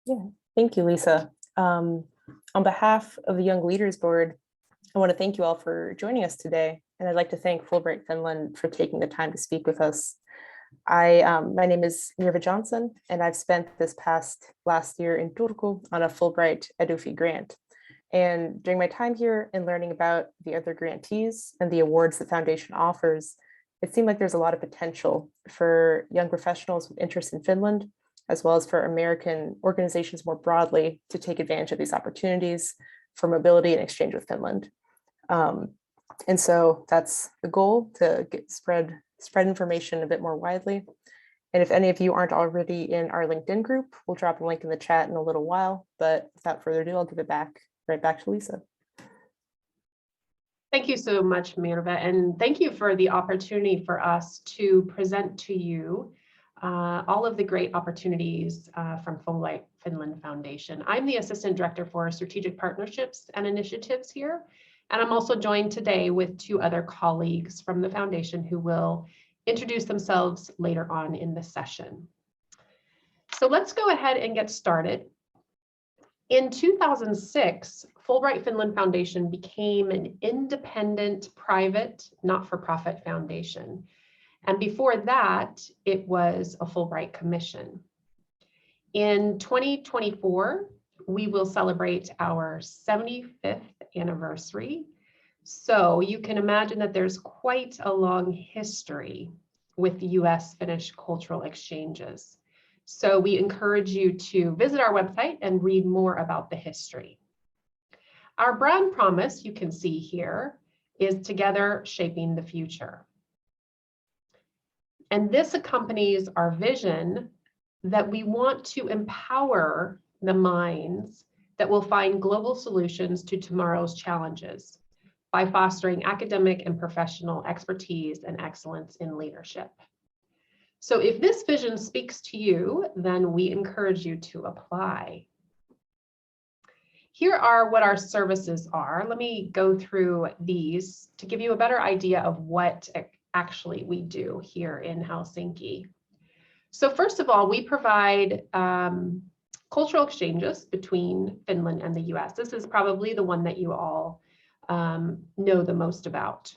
Yeah, thank you, Lisa. On behalf of the Young Leaders Board, I want to thank you all for joining us today. And I'd like to thank Fulbright Finland for taking the time to speak with us. My name is Nirva Johnson, and I've spent this last year in Turku on a Fulbright EduFi grant. And during my time here and learning about the other grantees and the awards the foundation offers, it seemed like there's a lot of potential for young professionals with interest in Finland, as well as for American organizations more broadly to take advantage of these opportunities for mobility and exchange with Finland. And so that's the goal, to spread information a bit more widely. And if any of you aren't already in our LinkedIn group, we'll drop a link in the chat in a little while. But without further ado, I'll give it right back to Lisa. Thank you so much, Mirva, and thank you for the opportunity for us to present to you all of the great opportunities from Fulbright Finland Foundation. I'm the Assistant Director for Strategic Partnerships and Initiatives here, and I'm also joined today with two other colleagues from the foundation who will introduce themselves later on in the session. So let's go ahead and get started. In 2006, Fulbright Finland Foundation became an independent, private, not-for-profit foundation. And before that, it was a Fulbright Commission. In 2024, we will celebrate our 75th anniversary. So you can imagine that there's quite a long history with US-Finnish cultural exchanges. So we encourage you to visit our website and read more about the history. Our brand promise, you can see here, is Together Shaping the Future. And this accompanies our vision that we want to empower the minds that will find global solutions to tomorrow's challenges by fostering academic and professional expertise and excellence in leadership. So if this vision speaks to you, then we encourage you to apply. Here are what our services are. Let me go through these to give you a better idea of what actually we do here in Helsinki. So first of all, we provide cultural exchanges between Finland and the US. This is probably the one that you all know the most about.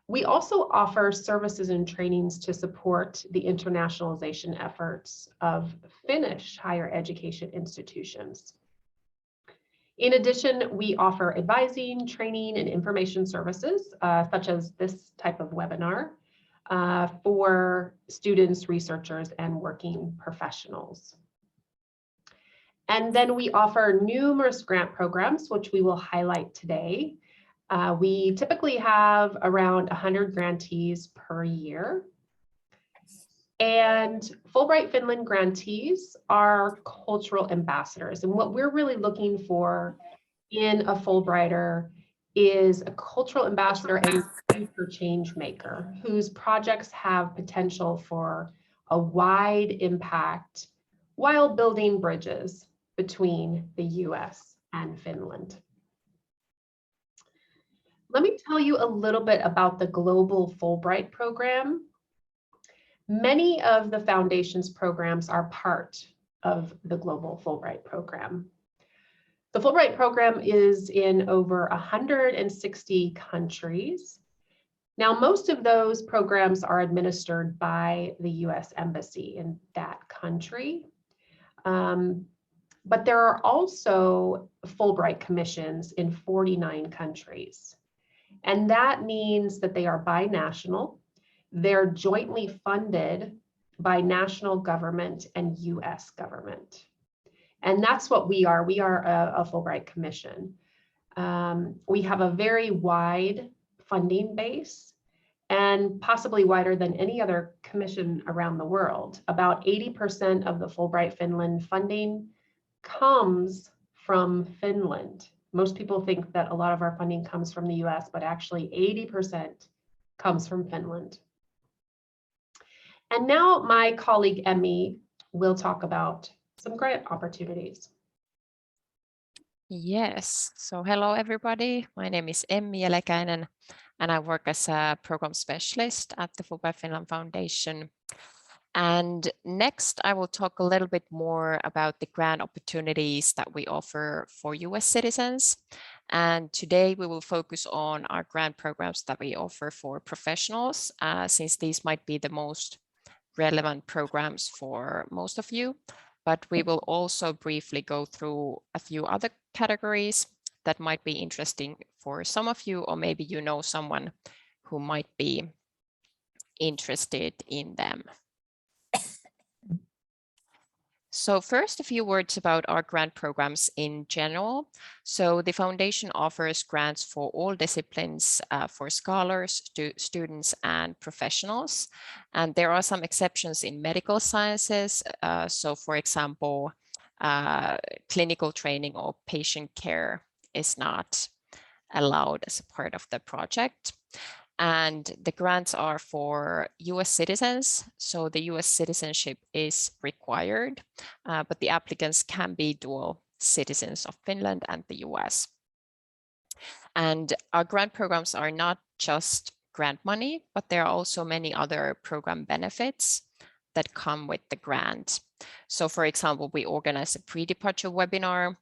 We also offer services and trainings to support the internationalization efforts of Finnish higher education institutions. In addition, we offer advising, training, and information services, such as this type of webinar, for students, researchers, and working professionals. And then we offer numerous grant programs, which we will highlight today. We typically have around 100 grantees per year. And Fulbright Finland grantees are cultural ambassadors. And what we're really looking for in a Fulbrighter is a cultural ambassador and future change maker whose projects have potential for a wide impact while building bridges between the US and Finland. Let me tell you a little bit about the Global Fulbright Program. Many of the foundation's programs are part of the Global Fulbright Program. The Fulbright Program is in over 160 countries. Now, most of those programs are administered by the US Embassy in that country. But there are also Fulbright commissions in 49 countries. And that means that they are binational. They're jointly funded by national government and US government. And that's what we are. We are a Fulbright Commission. We have a very wide funding base and possibly wider than any other commission around the world. About 80% of the Fulbright Finland funding comes from Finland. Most people think that a lot of our funding comes from the US, but actually 80% comes from Finland. And now my colleague Emmy will talk about some grant opportunities. Yes, so hello everybody. My name is Emmi Elekäinen and I work as a program specialist at the Fulbright Finland Foundation. And next, I will talk a little bit more about the grant opportunities that we offer for US citizens. And today we will focus on our grant programs that we offer for professionals, since these might be the most relevant programs for most of you. But we will also briefly go through a few other categories that might be interesting for some of you, or maybe you know someone who might be interested in them. So first, a few words about our grant programs in general. So the foundation offers grants for all disciplines for scholars, students, and professionals. And there are some exceptions in medical sciences. So for example, clinical training or patient care is not allowed as a part of the project. And the grants are for US citizens, so the US citizenship is required, but the applicants can be dual citizens of Finland and the US. And our grant programs are not just grant money, but there are also many other program benefits that come with the grant. So for example, we organize a pre-departure webinar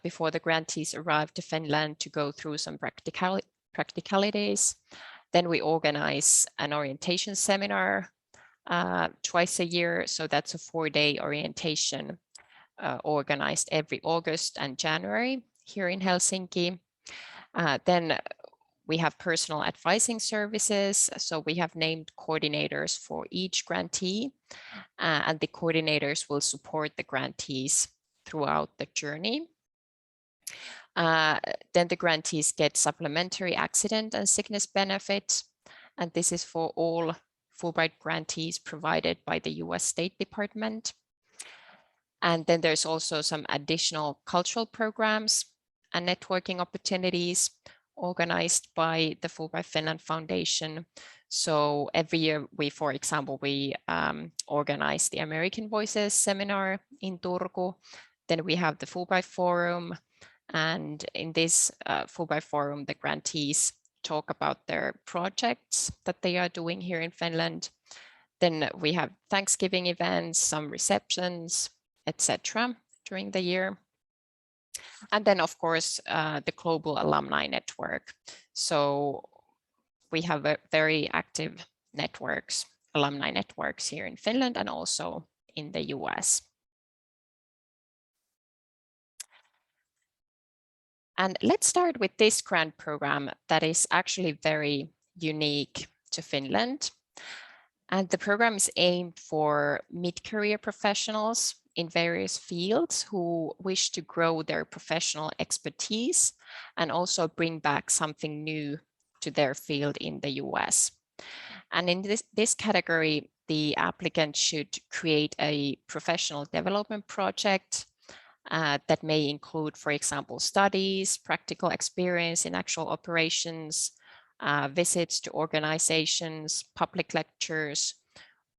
before the grantees arrive to Finland to go through some practicalities. Then we organize an orientation seminar twice a year. So that's a 4-day orientation organized every August and January here in Helsinki. Then we have personal advising services. So we have named coordinators for each grantee, and the coordinators will support the grantees throughout the journey. Then the grantees get supplementary accident and sickness benefits, and this is for all Fulbright grantees provided by the US State Department. And then there's also some additional cultural programs and networking opportunities organized by the Fulbright Finland Foundation. So every year we, for example, we organize the American Voices seminar in Turku. Then we have the Fulbright Forum. And in this Fulbright Forum, the grantees talk about their projects that they are doing here in Finland. Then we have Thanksgiving events, some receptions, etc. during the year. And then, of course, the global alumni network. So we have a very active networks, alumni networks here in Finland and also in the US. And let's start with this grant program that is actually very unique to Finland. And the program is aimed for mid-career professionals in various fields who wish to grow their professional expertise and also bring back something new to their field in the US. And in this category, the applicant should create a professional development project that may include, for example, studies, practical experience in actual operations, visits to organizations, public lectures,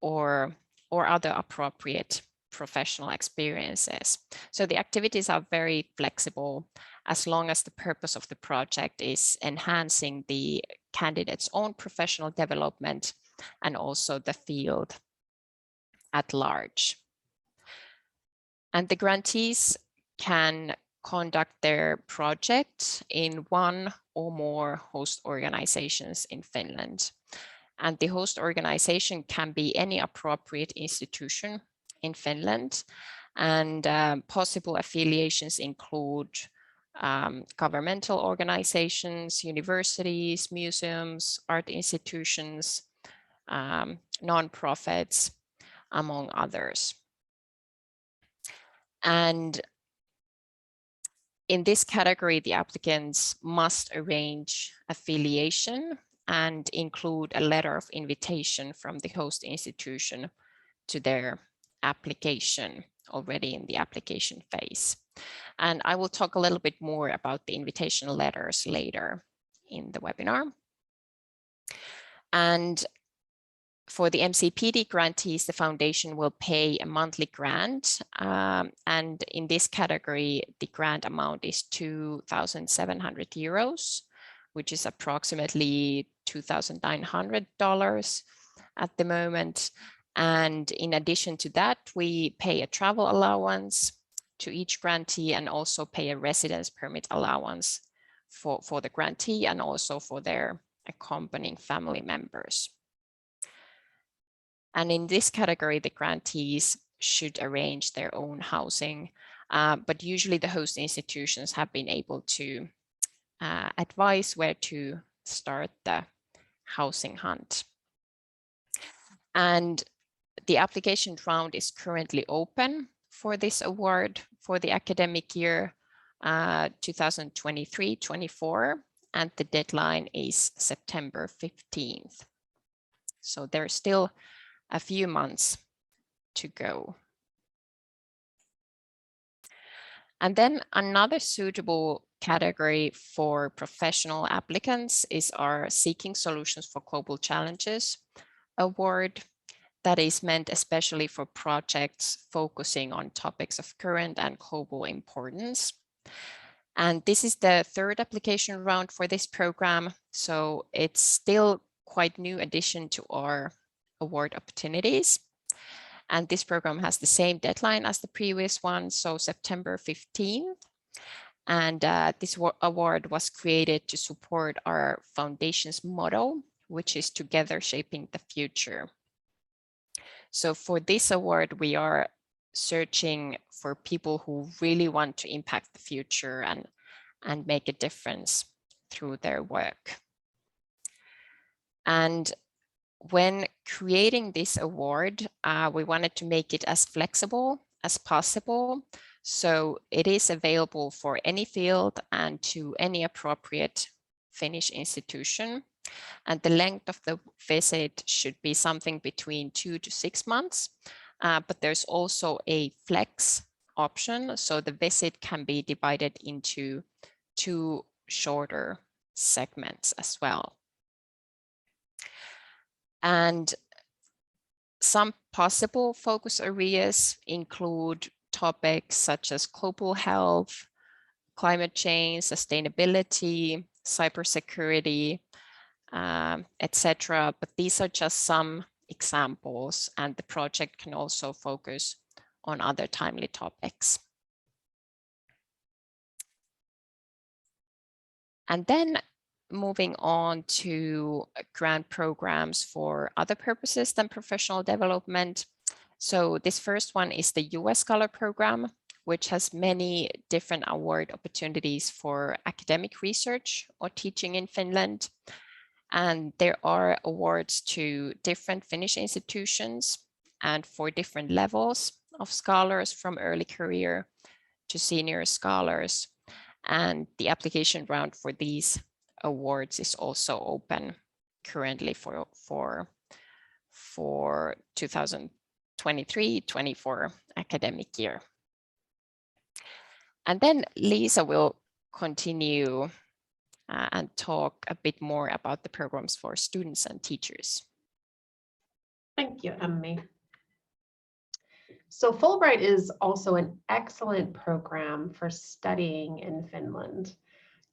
or other appropriate professional experiences. So the activities are very flexible as long as the purpose of the project is enhancing the candidate's own professional development and also the field at large. And the grantees can conduct their project in one or more host organizations in Finland. And the host organization can be any appropriate institution in Finland. And possible affiliations include governmental organizations, universities, museums, art institutions, nonprofits, among others. And in this category, the applicants must arrange affiliation and include a letter of invitation from the host institution to their application already in the application phase. And I will talk a little bit more about the invitation letters later in the webinar. And for the MCPD grantees, the foundation will pay a monthly grant. And in this category, the grant amount is 2,700 euros, which is approximately $2,900 at the moment. And in addition to that, we pay a travel allowance to each grantee and also pay a residence permit allowance for the grantee and also for their accompanying family members. And in this category, the grantees should arrange their own housing, but usually the host institutions have been able to advise where to start the housing hunt. And the application round is currently open for this award for the academic year 2023-24, and the deadline is September 15th. So there's still a few months to go. And then another suitable category for professional applicants is our Seeking Solutions for Global Challenges award. That is meant especially for projects focusing on topics of current and global importance. And this is the third application round for this program. So it's still quite new addition to our award opportunities. And this program has the same deadline as the previous one, so September 15th. And this award was created to support our foundation's motto, which is Together Shaping the Future. So for this award, we are searching for people who really want to impact the future and make a difference through their work. And when creating this award, we wanted to make it as flexible as possible. So it is available for any field and to any appropriate Finnish institution. And the length of the visit should be something between 2 to 6 months. But there's also a flex option. So the visit can be divided into 2 shorter segments as well. And some possible focus areas include topics such as global health, climate change, sustainability, cybersecurity, etc. But these are just some examples, and the project can also focus on other timely topics. And then moving on to grant programs for other purposes than professional development. So this first one is the US Scholar Program, which has many different award opportunities for academic research or teaching in Finland. And there are awards to different Finnish institutions and for different levels of scholars, from early career to senior scholars. And the application round for these awards is also open currently for 2023-24 academic year. And then Lisa will continue and talk a bit more about the programs for students and teachers. Thank you, Emmy. So Fulbright is also an excellent program for studying in Finland.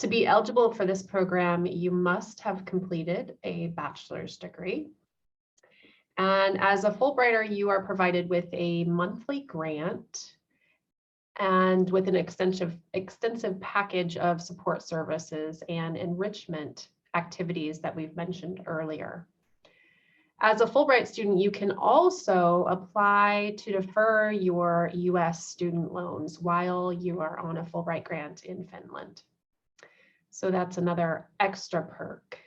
To be eligible for this program, you must have completed a bachelor's degree. And as a Fulbrighter, you are provided with a monthly grant and with an extensive package of support services and enrichment activities that we've mentioned earlier. As a Fulbright student, you can also apply to defer your US student loans while you are on a Fulbright grant in Finland. So that's another extra perk.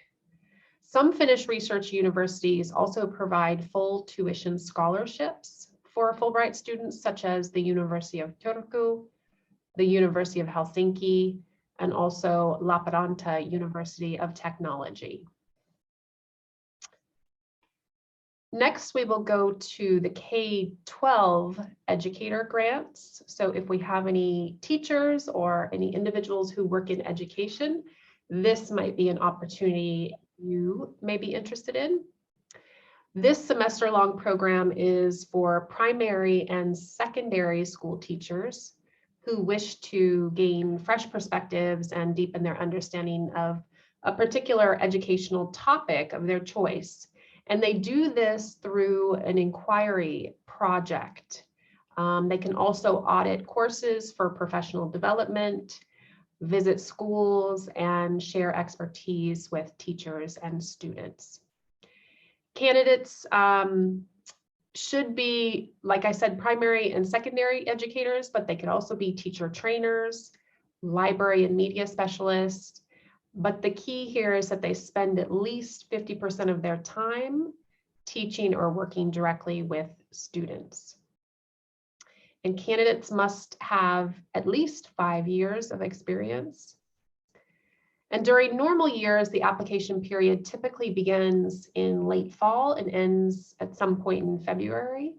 Some Finnish research universities also provide full tuition scholarships for Fulbright students, such as the University of Turku, the University of Helsinki, and also Lappeenranta University of Technology. Next, we will go to the K-12 Educator grants. So if we have any teachers or any individuals who work in education, this might be an opportunity you may be interested in. This semester-long program is for primary and secondary school teachers who wish to gain fresh perspectives and deepen their understanding of a particular educational topic of their choice. And they do this through an inquiry project. They can also audit courses for professional development, visit schools, and share expertise with teachers and students. Candidates should be, like I said, primary and secondary educators, but they could also be teacher trainers, library and media specialists. But the key here is that they spend at least 50% of their time teaching or working directly with students. And candidates must have at least 5 years of experience. And during normal years, the application period typically begins in late fall and ends at some point in February.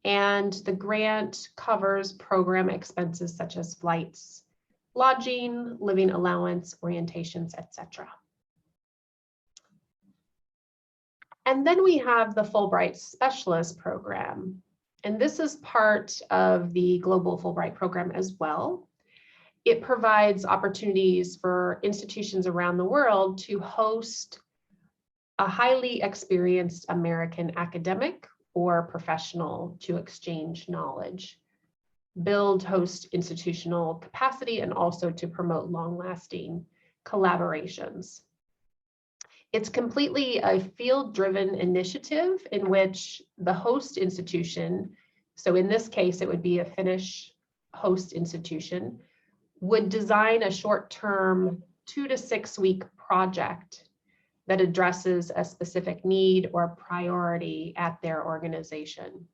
And the grant covers program expenses such as flights, lodging, living allowance, orientations, etc. And then we have the Fulbright Specialist Program. And this is part of the Global Fulbright Program as well. It provides opportunities for institutions around the world to host a highly experienced American academic or professional to exchange knowledge, build host institutional capacity, and also to promote long-lasting collaborations. It's completely a field-driven initiative in which the host institution, so in this case, it would be a Finnish host institution, would design a short-term 2 to 6 week project that addresses a specific need or priority at their organization.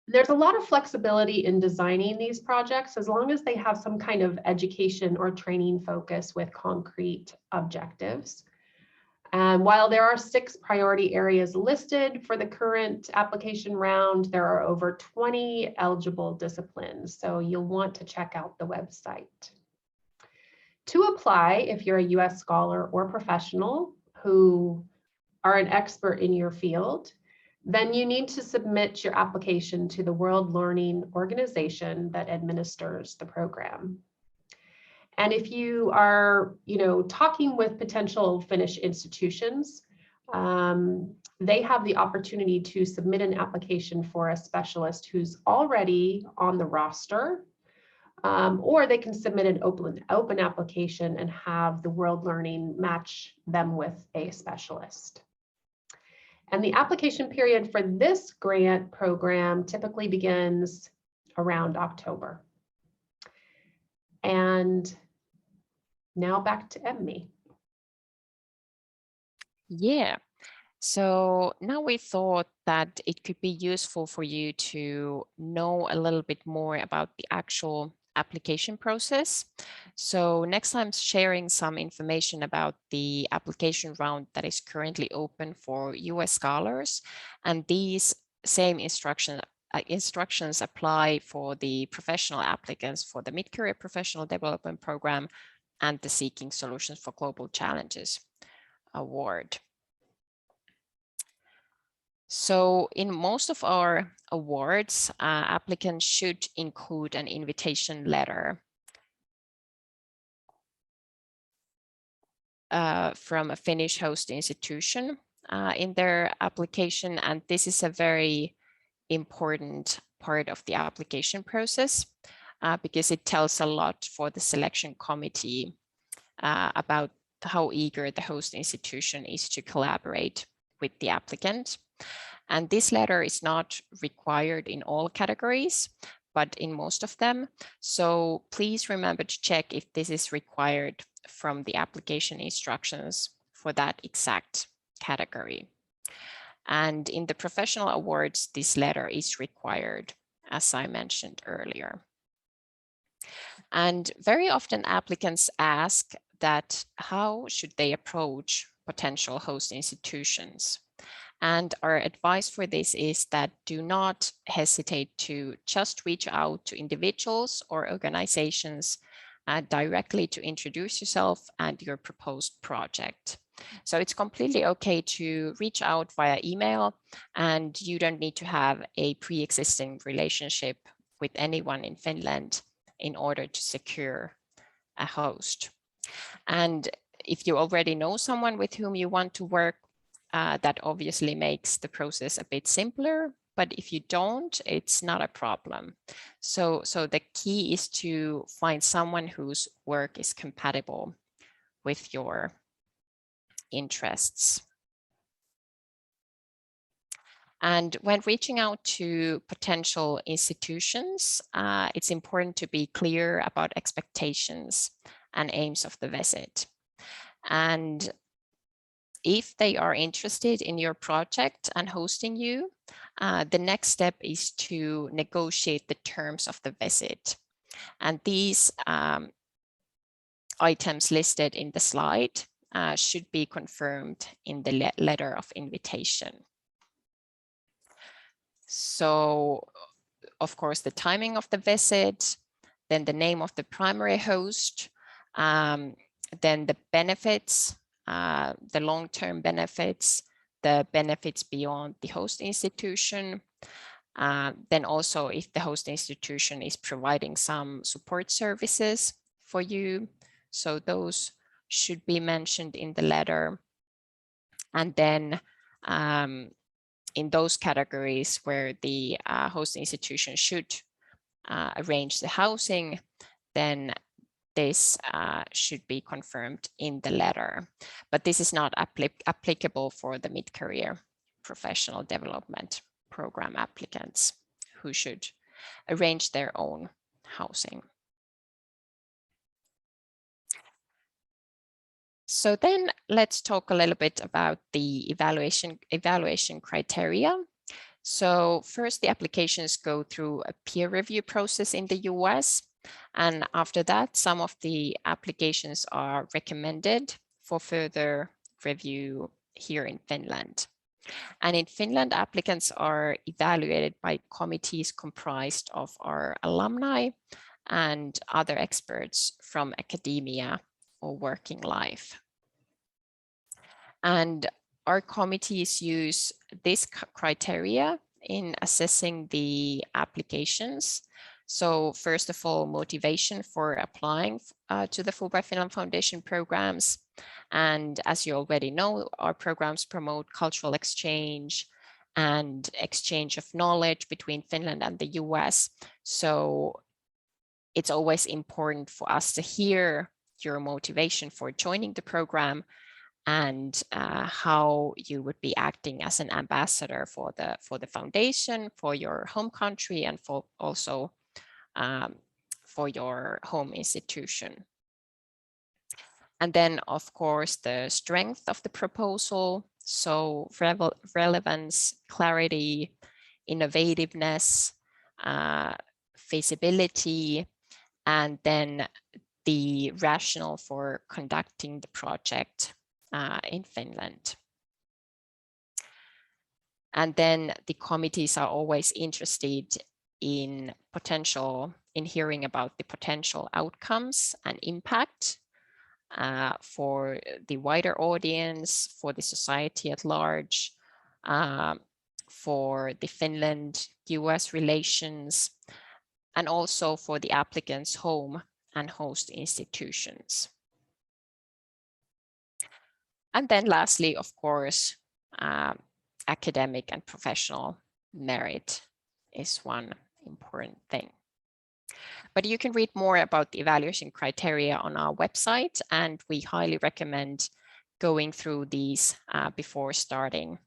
There's a lot of flexibility in designing these projects as long as they have some kind of education or training focus with concrete objectives. And while there are 6 priority areas listed for the current application round, there are over 20 eligible disciplines, so you'll want to check out the website. To apply, if you're a US scholar or professional who are an expert in your field, then you need to submit your application to the World Learning Organization that administers the program. And if you are, talking with potential Finnish institutions, they have the opportunity to submit an application for a specialist who's already on the roster, or they can submit an open application and have the World Learning match them with a specialist. And the application period for this grant program typically begins around October. And now back to Emmy. Yeah, so now we thought that it could be useful for you to know a little bit more about the actual application process. So next time sharing some information about the application round that is currently open for US scholars, and these same instructions apply for the professional applicants for the Mid-Career Professional Development Program and the Seeking Solutions for Global Challenges award. So in most of our awards, applicants should include an invitation letter from a Finnish host institution in their application. And this is a very important part of the application process because it tells a lot for the selection committee about how eager the host institution is to collaborate with the applicant. And this letter is not required in all categories, but in most of them. So please remember to check if this is required from the application instructions for that exact category. And in the professional awards, this letter is required, as I mentioned earlier. And very often applicants ask that how should they approach potential host institutions? And our advice for this is that do not hesitate to just reach out to individuals or organizations directly to introduce yourself and your proposed project. So it's completely okay to reach out via email, and you don't need to have a pre-existing relationship with anyone in Finland in order to secure a host. And if you already know someone with whom you want to work, that obviously makes the process a bit simpler. But if you don't, it's not a problem. So the key is to find someone whose work is compatible with your interests. And when reaching out to potential institutions, it's important to be clear about expectations and aims of the visit. And if they are interested in your project and hosting you, the next step is to negotiate the terms of the visit. And these items listed in the slide should be confirmed in the letter of invitation. So, of course, the timing of the visit, then the name of the primary host, then the benefits, the long-term benefits, the benefits beyond the host institution, then also if the host institution is providing some support services for you. So those should be mentioned in the letter. And then in those categories where the host institution should arrange the housing, then this should be confirmed in the letter. But this is not applicable for the mid-career professional development program applicants who should arrange their own housing. So then let's talk a little bit about the evaluation criteria. So first, the applications go through a peer review process in the US. And after that, some of the applications are recommended for further review here in Finland. And in Finland, applicants are evaluated by committees comprised of our alumni and other experts from academia or working life. And our committees use this criteria in assessing the applications. So first of all, motivation for applying to the Fulbright Finland Foundation programs. And as you already know, our programs promote cultural exchange and exchange of knowledge between Finland and the US. So it's always important for us to hear your motivation for joining the program and how you would be acting as an ambassador for the foundation, for your home country, and for also for your home institution. And then, of course, the strength of the proposal. So relevance, clarity, innovativeness, feasibility, and then the rationale for conducting the project in Finland. And then the committees are always interested in hearing about the potential outcomes and impact for the wider audience, for the society at large, for the Finland-US relations, and also for the applicant's home and host institutions. And then lastly, of course, academic and professional merit is one important thing. But you can read more about the evaluation criteria on our website, and we highly recommend going through these before starting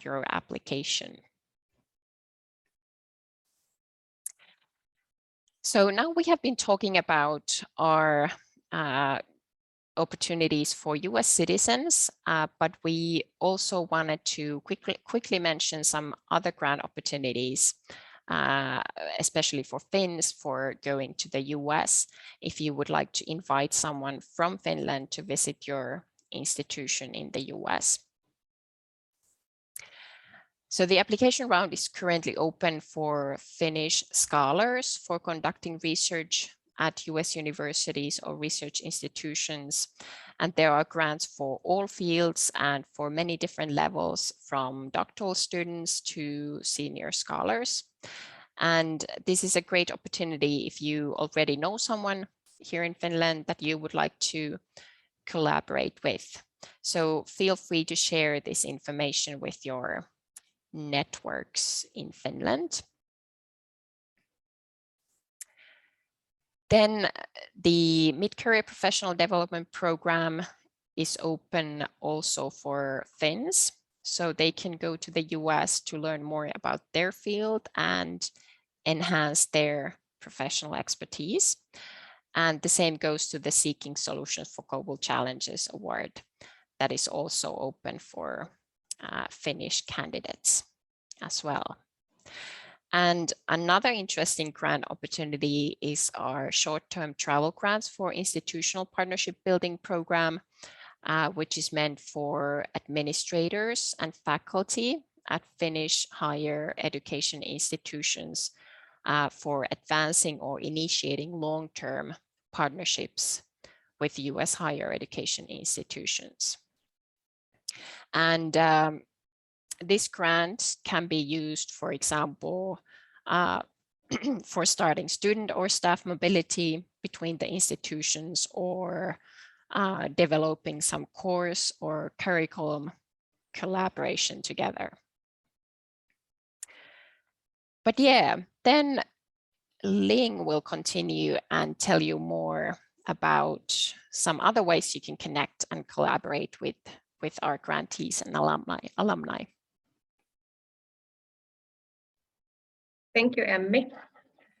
your application. So now we have been talking about our opportunities for US citizens, but we also wanted to quickly mention some other grant opportunities, especially for Finns for going to the US, if you would like to invite someone from Finland to visit your institution in the US. So the application round is currently open for Finnish scholars for conducting research at US universities or research institutions. And there are grants for all fields and for many different levels, from doctoral students to senior scholars. And this is a great opportunity if you already know someone here in Finland that you would like to collaborate with. So feel free to share this information with your networks in Finland. Then the Mid-Career Professional Development Program is open also for Finns. So they can go to the US to learn more about their field and enhance their professional expertise. And the same goes to the Seeking Solutions for Global Challenges Award that is also open for Finnish candidates as well. And another interesting grant opportunity is our short-term travel grants for institutional partnership building program, which is meant for administrators and faculty at Finnish higher education institutions for advancing or initiating long-term partnerships with US higher education institutions. And this grant can be used, for example, for starting student or staff mobility between the institutions, or developing some course or curriculum collaboration together. But yeah, then Ling will continue and tell you more about some other ways you can connect and collaborate with our grantees and alumni. Thank you, Emmy.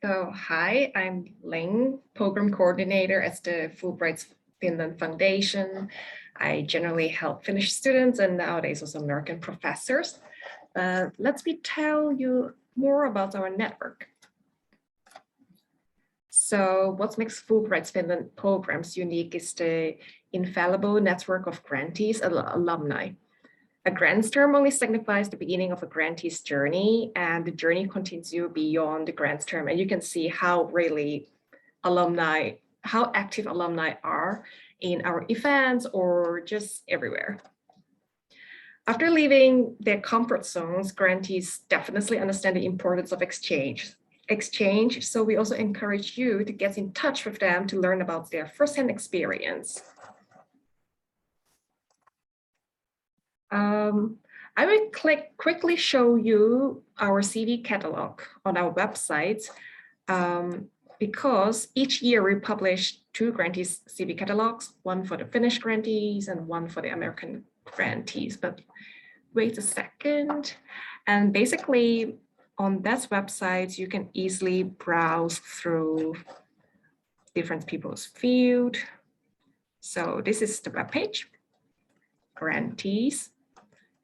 So hi, I'm Ling, Program Coordinator at the Fulbright Finland Foundation. I generally help Finnish students and nowadays also American professors. Let me tell you more about our network. So what makes Fulbright Finland programs unique is the infallible network of grantees and alumni. A grants term only signifies the beginning of a grantee's journey, and the journey continues beyond the grants term. And you can see how really how active alumni are in our events or just everywhere. After leaving their comfort zones, grantees definitely understand the importance of exchange. So we also encourage you to get in touch with them to learn about their firsthand experience. I will quickly show you our CV catalog on our website, because each year we publish 2 grantees CV catalogs, one for the Finnish grantees and one for the American grantees. But wait a second. And basically on that website, you can easily browse through different people's field. So this is the webpage, grantees.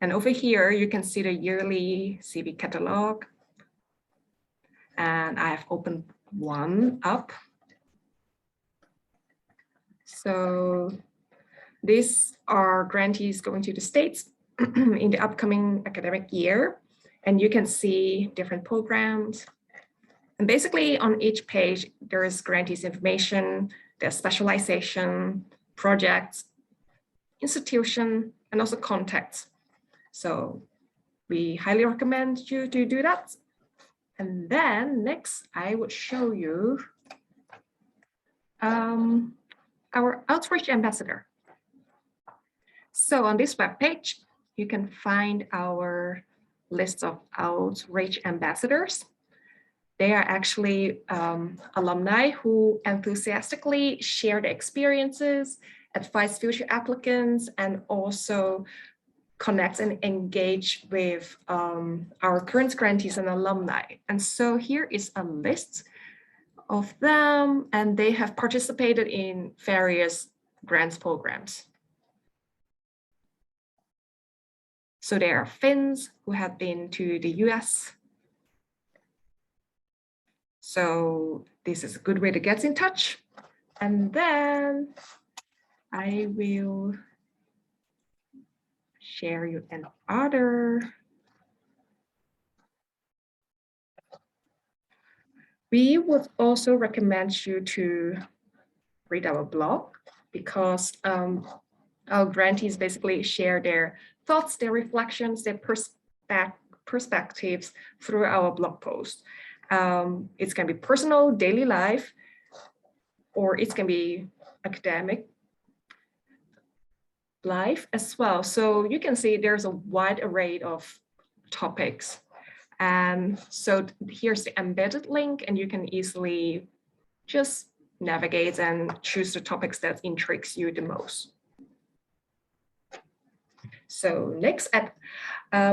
And over here, you can see the yearly CV catalog. And I have opened one up. So these are grantees going to the States in the upcoming academic year. And you can see different programs. And basically on each page, there is grantees information, their specialization, projects, institution, and also contacts. So we highly recommend you to do that. And then next, I would show you our outreach ambassador. So on this webpage, you can find our list of outreach ambassadors. They are actually alumni who enthusiastically share their experiences, advise future applicants, and also connect and engage with our current grantees and alumni. And so here is a list of them, and they have participated in various grants programs. So there are Finns who have been to the US. So this is a good way to get in touch. And then I will share you another. We would also recommend you to read our blog, because our grantees basically share their thoughts, their reflections, their perspectives through our blog post. It can be personal, daily life, or it can be academic. live as well. So you can see there's a wide array of topics. And so here's the embedded link, and you can easily just navigate and choose the topics that intrigues you the most. So next,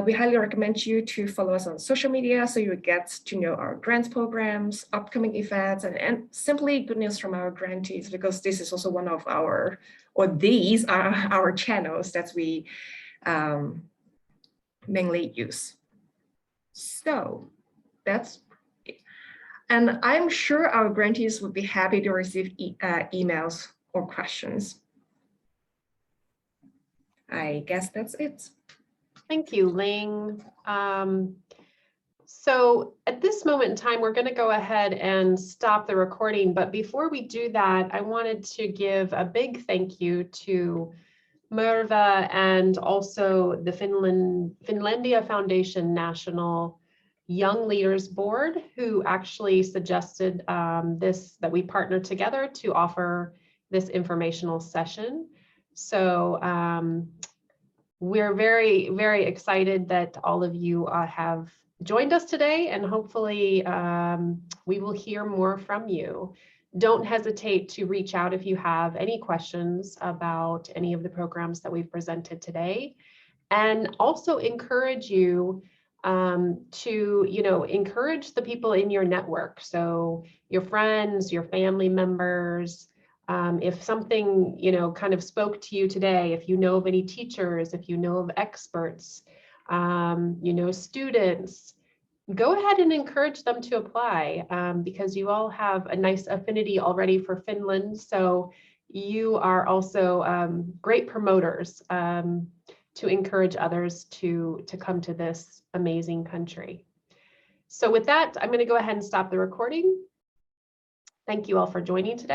we highly recommend you to follow us on social media so you get to know our grants programs, upcoming events, and simply good news from our grantees, because this is also one of our, or these are our channels that we mainly use. So that's it. And I'm sure our grantees would be happy to receive emails or questions. I guess that's it. Thank you, Ling. So at this moment in time, we're going to go ahead and stop the recording. But before we do that, I wanted to give a big thank you to Merva and also the Finlandia Foundation National Young Leaders Board, who actually suggested that we partner together to offer this informational session. So we're very, very excited that all of you have joined us today, and hopefully we will hear more from you. Don't hesitate to reach out if you have any questions about any of the programs that we've presented today, and also encourage you to, encourage the people in your network. So your friends, your family members, if something, kind of spoke to you today, if you know of any teachers, if you know of experts, students, go ahead and encourage them to apply because you all have a nice affinity already for Finland. So you are also great promoters to encourage others to come to this amazing country. So with that, I'm going to go ahead and stop the recording. Thank you all for joining today.